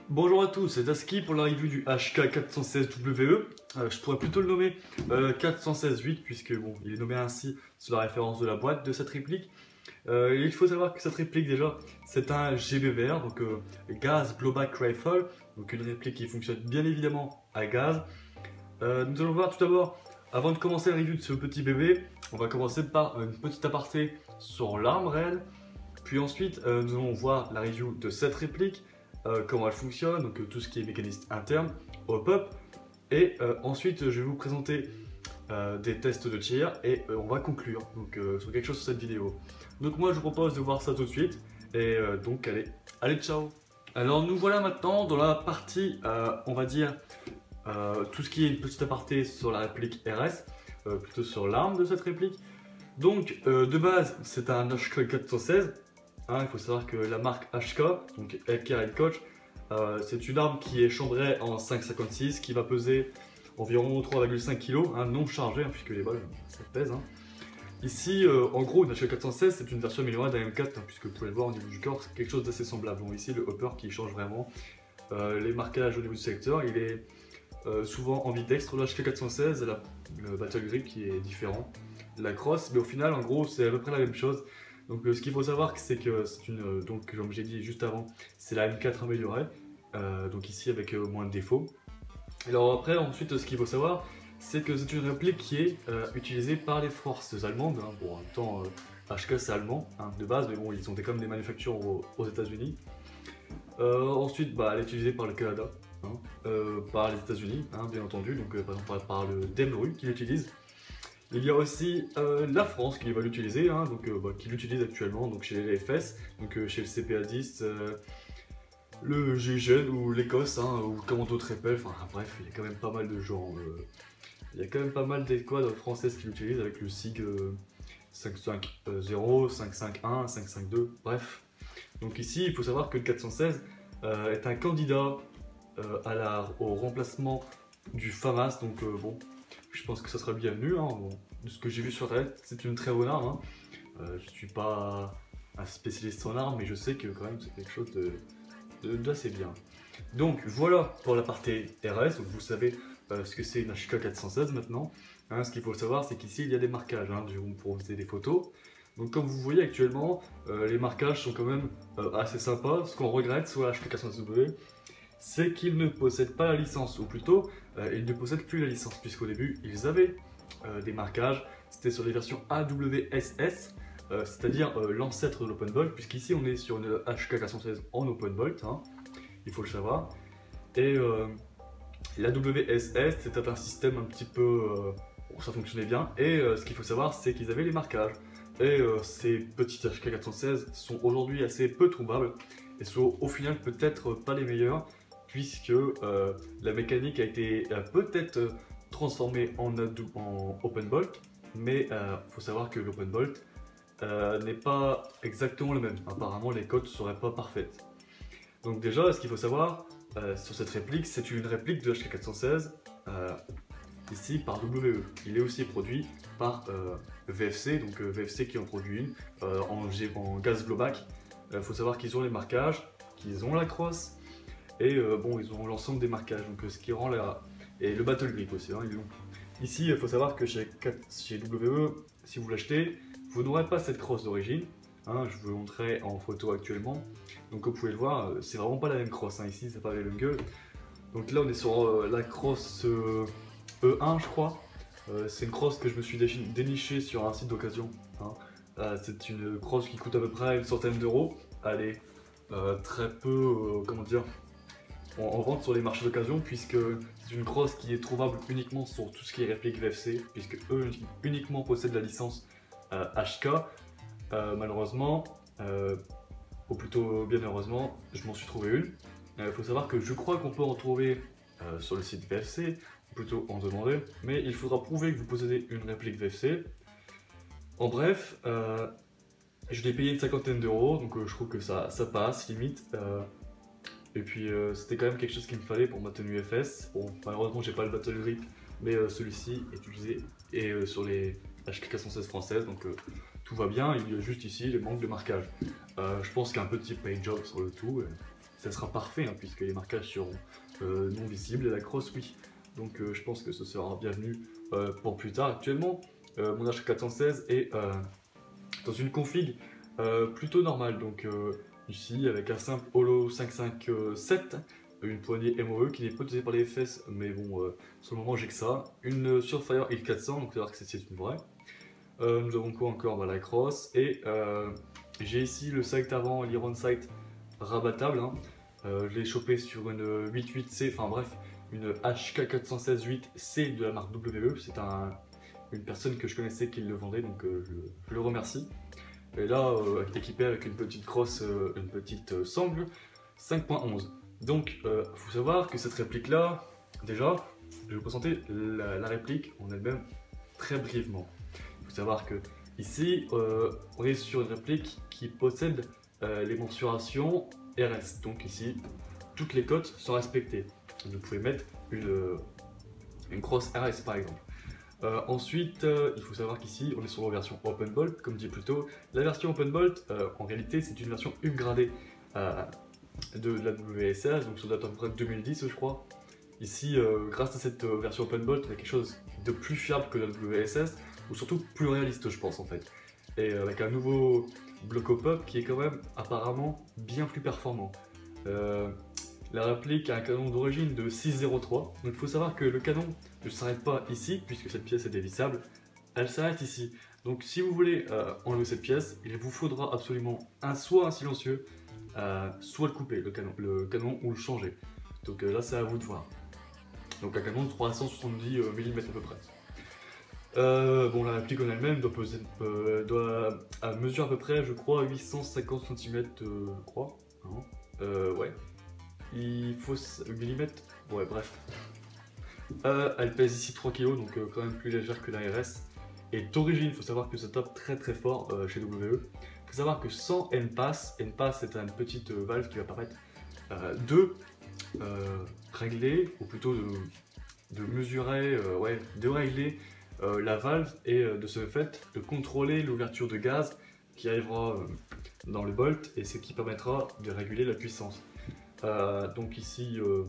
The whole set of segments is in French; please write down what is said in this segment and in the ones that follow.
Bonjour à tous, c'est Daski pour la review du HK416WE. Je pourrais plutôt le nommer 416-8 puisque bon, il est nommé ainsi sur la référence de la boîte de cette réplique. Il faut savoir que cette réplique déjà, c'est un GBVR, donc Gas Blowback Rifle, donc une réplique qui fonctionne bien évidemment à gaz. Nous allons voir tout d'abord, avant de commencer la review de ce petit bébé, on va commencer par une petite aparté sur l'arme réelle. Puis ensuite, nous allons voir la review de cette réplique. Comment elle fonctionne, donc tout ce qui est mécanisme interne, hop-up. Et ensuite, je vais vous présenter des tests de tir et on va conclure donc, sur quelque chose sur cette vidéo. Donc moi, je vous propose de voir ça tout de suite. Et donc, allez, ciao. Alors, nous voilà maintenant dans la partie, on va dire, tout ce qui est une petite aparté sur la réplique RS, plutôt sur l'arme de cette réplique. Donc, de base, c'est un HK416. Il faut savoir que la marque HK, donc Healthcare & Koch, c'est une arme qui est chambrée en 5,56 qui va peser environ 3,5 kg, non chargé, puisque les balles ça pèse. Ici, en gros, une HK416 c'est une version améliorée d'un M4, puisque vous pouvez le voir au niveau du corps, c'est quelque chose d'assez semblable. Bon, ici, le hopper qui change vraiment. Les marquages au niveau du secteur, il est souvent ambidextre. Le HK416, le battle grip qui est différent. La crosse, mais au final, en gros, c'est à peu près la même chose. Donc ce qu'il faut savoir, c'est que c'est une, donc comme j'ai dit juste avant, c'est la M4 améliorée, donc ici avec moins de défauts. Alors après, ensuite, ce qu'il faut savoir, c'est que c'est une réplique qui est utilisée par les forces allemandes. Bon, en même temps, HK c'est allemand de base, mais bon, ils ont quand même des manufactures aux États-Unis. Ensuite, elle est utilisée par le Canada, par les États-Unis, bien entendu, donc par exemple par le DEMRU qui l'utilise. Il y a aussi la France qui va l'utiliser, qui l'utilise actuellement donc chez les FS, donc chez le CPA-10, le GIGN ou l'Écosse, ou Commando Trépel, enfin bref, il y a quand même pas mal de gens. Il y a quand même pas mal d'escouades françaises qui l'utilisent avec le SIG 550, 551, 552, bref. Donc ici, il faut savoir que le 416 est un candidat au remplacement du FAMAS, donc bon. Je pense que ça sera bienvenu. Bon, de ce que j'ai vu sur internet, c'est une très bonne arme. Je suis pas un spécialiste en armes, mais je sais que quand même c'est quelque chose d'assez bien. Donc voilà pour la partie RS. Donc, vous savez ce que c'est une HK416 maintenant. Ce qu'il faut savoir, c'est qu'ici il y a des marquages. Je vais vous proposer des photos. Donc comme vous voyez actuellement, les marquages sont quand même assez sympas. Ce qu'on regrette sur la HK416W, c'est qu'ils ne possèdent pas la licence, ou plutôt, ils ne possèdent plus la licence, puisqu'au début, ils avaient des marquages, c'était sur les versions AWSS, c'est-à-dire l'ancêtre de l'open bolt, puisqu'ici on est sur une HK416 en open bolt, il faut le savoir, et l'AWSS c'était un système un petit peu, ça fonctionnait bien, et ce qu'il faut savoir, c'est qu'ils avaient les marquages, et ces petites HK416 sont aujourd'hui assez peu trouvables, et sont au final peut-être pas les meilleurs, puisque la mécanique a été peut-être transformée en open bolt, mais il faut savoir que l'open bolt n'est pas exactement le même. Apparemment, les codes ne seraient pas parfaites. Donc déjà, ce qu'il faut savoir sur cette réplique, c'est une réplique de HK416 ici par WE. Il est aussi produit par VFC, donc VFC qui en produit une en gaz blowback. Il faut savoir qu'ils ont les marquages, qu'ils ont la crosse. Et bon, ils ont l'ensemble des marquages, donc ce qui rend et le battle grip aussi, ils l'ont. Ici, il faut savoir que chez WE, si vous l'achetez, vous n'aurez pas cette crosse d'origine. Je vous montrerai en photo actuellement. Donc comme vous pouvez le voir, c'est vraiment pas la même crosse. Ici, c'est pas la même gueule. Donc là, on est sur la crosse E1, je crois. C'est une crosse que je me suis dénichée sur un site d'occasion. C'est une crosse qui coûte à peu près une centaine d'euros. Elle est très peu, comment dire, en vente sur les marchés d'occasion, puisque c'est une crosse qui est trouvable uniquement sur tout ce qui est réplique VFC, puisque eux uniquement possèdent la licence HK. Malheureusement, ou plutôt bien heureusement, je m'en suis trouvé une. Il faut savoir que je crois qu'on peut en trouver sur le site VFC, ou plutôt en demander, mais il faudra prouver que vous possédez une réplique VFC. En bref, je l'ai payé une cinquantaine d'euros, donc je trouve que ça passe limite. Et puis c'était quand même quelque chose qu'il me fallait pour ma tenue FS. Bon, malheureusement j'ai pas le battle grip, mais celui-ci est utilisé sur les HK416 françaises, donc tout va bien. Il y a juste ici les manques de marquage. Je pense qu'il y a un petit paint job sur le tout. ça sera parfait hein, puisque les marquages seront non visibles et la crosse oui. Donc je pense que ce sera bienvenu pour plus tard. Actuellement, mon H416 est dans une config plutôt normale. Donc ici avec un simple Holo 557, une poignée MOE qui n'est pas utilisée par les FS, mais bon, sur le moment j'ai que ça. Une Surfire X400, donc c'est à dire que c'est une vraie. Nous avons quoi encore? Bah, la crosse et j'ai ici le sight avant, l'Iron Sight rabattable. Hein. Je l'ai chopé sur une 88C, enfin bref, une HK416-8C de la marque WE. C'est une personne que je connaissais qui le vendait, donc je le remercie. Et là, équipé avec une petite crosse, une petite sangle 5.11. Donc, faut savoir que cette réplique-là, déjà, je vais vous présenter la réplique en elle-même très brièvement. Il faut savoir que ici, on est sur une réplique qui possède les mensurations RS. Donc ici, toutes les cotes sont respectées. Vous pouvez mettre une crosse RS par exemple. Ensuite, il faut savoir qu'ici, on est sur la version Open Bolt, comme dit plus tôt. La version Open Bolt, en réalité, c'est une version upgradée de la WSS, donc ça date à peu près de 2010, je crois. Ici, grâce à cette version Open Bolt, on a quelque chose de plus fiable que la WSS, ou surtout plus réaliste, je pense, en fait. Et avec un nouveau bloc pop qui est quand même apparemment bien plus performant. La réplique a un canon d'origine de 6.03, donc il faut savoir que le canon ne s'arrête pas ici, puisque cette pièce est dévissable, elle s'arrête ici. Donc si vous voulez enlever cette pièce, il vous faudra absolument soit un silencieux, soit le couper, le canon ou le changer. Donc là c'est à vous de voir. Donc un canon de 370 mm à peu près. Bon, la réplique en elle-même doit mesurer à peu près, je crois, 850 cm, je crois. Ouais. Il faut mm, ouais, bref. Elle pèse ici 3 kg, donc quand même plus légère que la RS. Et d'origine, il faut savoir que ça tape très très fort chez WE. Il faut savoir que sans N-Pass, c'est une petite valve qui va permettre de régler, ou plutôt de mesurer, ouais, de régler la valve et de ce fait de contrôler l'ouverture de gaz qui arrivera dans le bolt et ce qui permettra de réguler la puissance. Donc ici le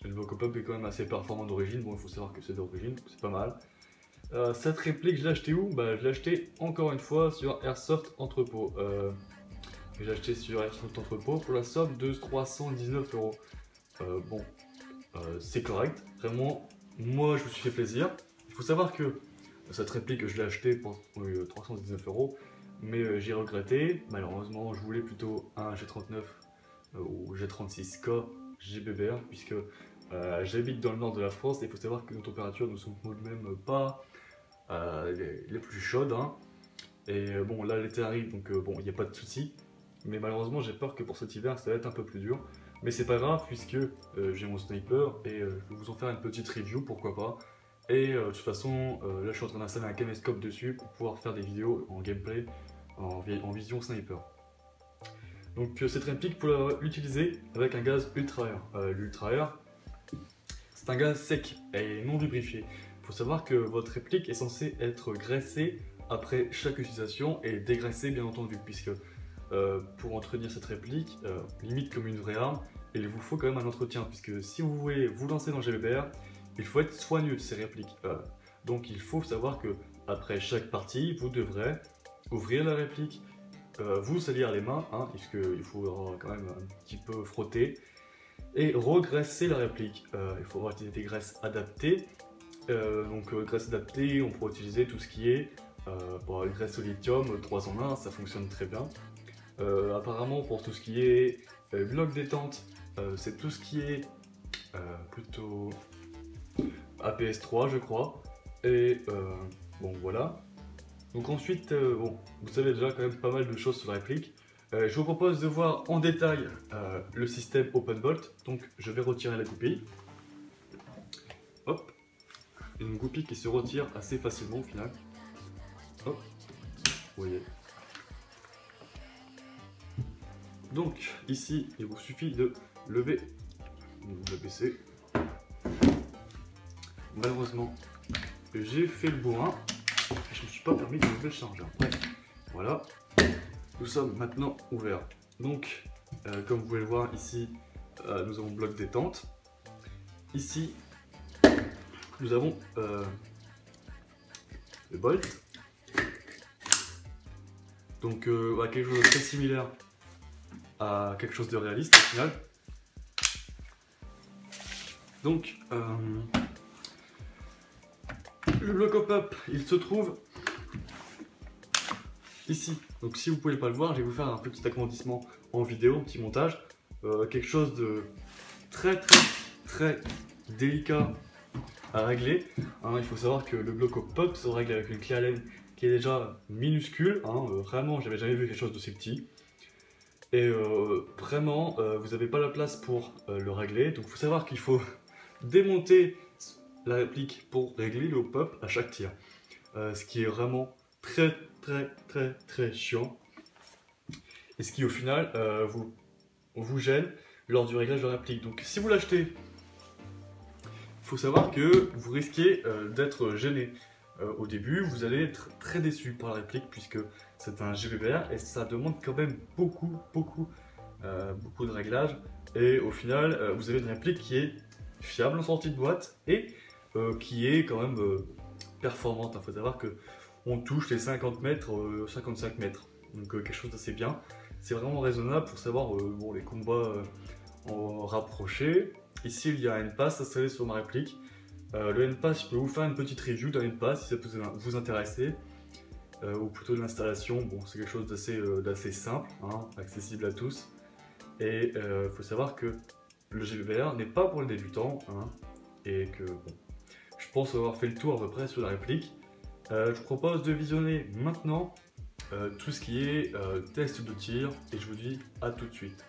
Vocopop est quand même assez performant d'origine. Bon, il faut savoir que c'est d'origine, c'est pas mal. Cette réplique, je l'ai acheté où? Bah, je l'ai acheté encore une fois sur Airsoft Entrepôt. Je l'ai acheté sur Airsoft Entrepôt pour la somme de 319 €. Bon, c'est correct, vraiment. Moi, je me suis fait plaisir. Il faut savoir que cette réplique, je l'ai achetée pour 319 €, mais j'ai regretté. Malheureusement, je voulais plutôt un G39 ou G36K GBBR, puisque j'habite dans le nord de la France et il faut savoir que nos températures ne sont tout de même pas les plus chaudes. Hein. Et bon, là l'été arrive, donc bon, il n'y a pas de souci. Mais malheureusement, j'ai peur que pour cet hiver, ça va être un peu plus dur. Mais c'est pas grave, puisque j'ai mon sniper et je vais vous en faire une petite review, pourquoi pas. Et de toute façon, là je suis en train d'installer un caméscope dessus pour pouvoir faire des vidéos en gameplay, en vision sniper. Donc cette réplique, pour l'utiliser avec un gaz ultra air. L'ultra air, c'est un gaz sec et non lubrifié. Il faut savoir que votre réplique est censée être graissée après chaque utilisation et dégraissée bien entendu, puisque pour entretenir cette réplique, limite comme une vraie arme, il vous faut quand même un entretien, puisque si vous voulez vous lancer dans le GBBR, il faut être soigneux de ces répliques. Donc il faut savoir que après chaque partie, vous devrez ouvrir la réplique, vous salir les mains, hein, puisqu'il faudra quand même un petit peu frotter, et regraisser la réplique. Il faudra utiliser des graisses adaptées. Donc graisse adaptée, on pourra utiliser tout ce qui est graisse au lithium, 3 en 1, ça fonctionne très bien. Apparemment pour tout ce qui est bloc détente, c'est tout ce qui est plutôt APS3 je crois. Et bon voilà. Donc ensuite, bon, vous savez déjà quand même pas mal de choses sur la réplique. Je vous propose de voir en détail le système Open Bolt. Donc je vais retirer la goupille. Hop. Une goupille qui se retire assez facilement au final. Hop. Vous voyez. Donc ici, il vous suffit de lever, de baisser. Malheureusement, j'ai fait le bourrin. Je ne me suis pas permis de lever le chargeur. Bref, voilà. Nous sommes maintenant ouverts. Donc, comme vous pouvez le voir ici, nous avons bloc détente. Ici, nous avons le bolt. Donc voilà, quelque chose de très similaire à quelque chose de réaliste au final. Donc le bloc hop-up, il se trouve ici. Donc si vous pouvez pas le voir, je vais vous faire un petit agrandissement en vidéo, un petit montage. Quelque chose de très délicat à régler. Hein, il faut savoir que le bloc hop-up se règle avec une clé Allen qui est déjà minuscule. Hein, vraiment, j'avais jamais vu quelque chose d'aussi petit. Et vraiment, vous n'avez pas la place pour le régler. Donc il faut savoir qu'il faut démonter la réplique pour régler le hop-up à chaque tir. Ce qui est vraiment très chiant. Et ce qui au final vous gêne lors du réglage de la réplique. Donc si vous l'achetez, il faut savoir que vous risquez d'être gêné. Au début, vous allez être très déçu par la réplique puisque c'est un GBBR et ça demande quand même beaucoup de réglages. Et au final, vous avez une réplique qui est fiable en sortie de boîte et qui est quand même performante. Il faut savoir que on touche les 50 mètres, 55 mètres. Donc quelque chose d'assez bien. C'est vraiment raisonnable pour savoir bon, les combats en rapproché. Ici, il y a un pass installé sur ma réplique. Le N-Pass, je peux vous faire une petite review d'un N-Pass si ça peut vous intéresser. Ou plutôt de l'installation, bon, c'est quelque chose d'assez simple, hein, accessible à tous. Et il faut savoir que le GBBR n'est pas pour les débutants, hein, et que bon, je pense avoir fait le tour à peu près sur la réplique. Je vous propose de visionner maintenant tout ce qui est test de tir, et je vous dis à tout de suite.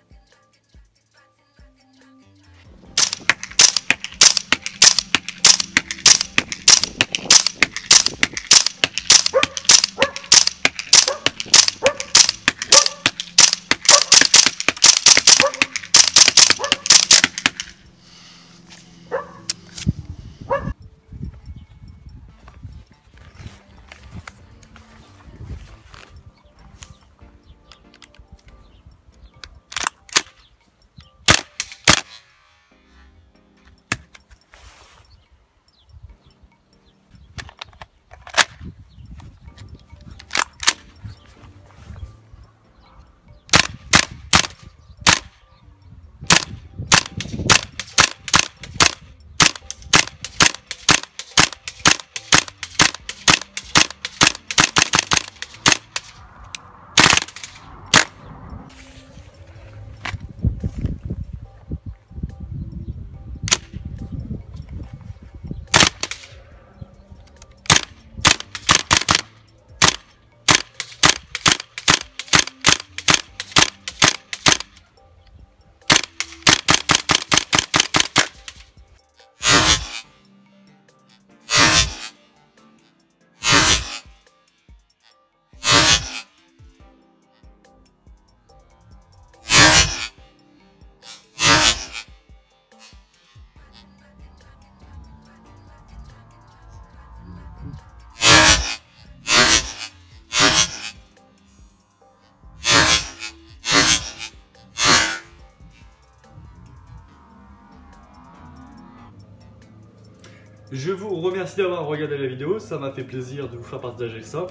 Je vous remercie d'avoir regardé la vidéo, ça m'a fait plaisir de vous faire partager ça.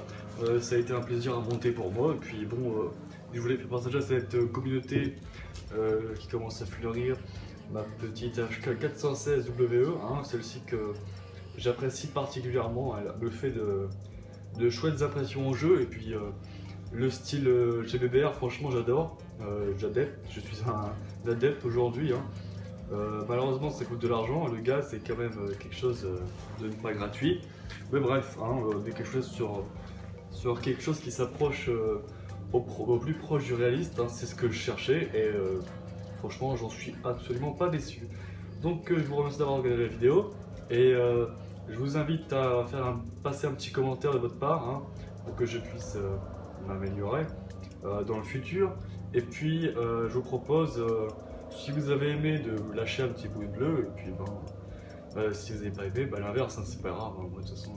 Ça a été un plaisir à monter pour moi. Et puis bon, je voulais faire partager à cette communauté qui commence à fleurir. Ma petite HK416WE, hein, celle-ci que j'apprécie particulièrement. Elle me fait de chouettes impressions au jeu. Et puis le style GBBR, franchement j'adore. J'adepte, je suis un adepte aujourd'hui. Hein. Malheureusement ça coûte de l'argent, le gaz c'est quand même quelque chose de pas gratuit. Mais bref, hein, quelque chose sur quelque chose qui s'approche au plus proche du réaliste, hein, c'est ce que je cherchais et franchement j'en suis absolument pas déçu. Donc je vous remercie d'avoir regardé la vidéo et je vous invite à passer un petit commentaire de votre part, hein, pour que je puisse m'améliorer dans le futur. Et puis je vous propose, si vous avez aimé, de lâcher un petit pouce bleu, et puis si vous n'avez pas aimé, l'inverse, hein, c'est pas grave, hein, moi de toute façon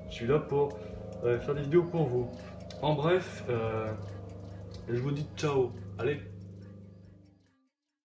je suis là pour faire des vidéos pour vous. En bref, je vous dis ciao, allez.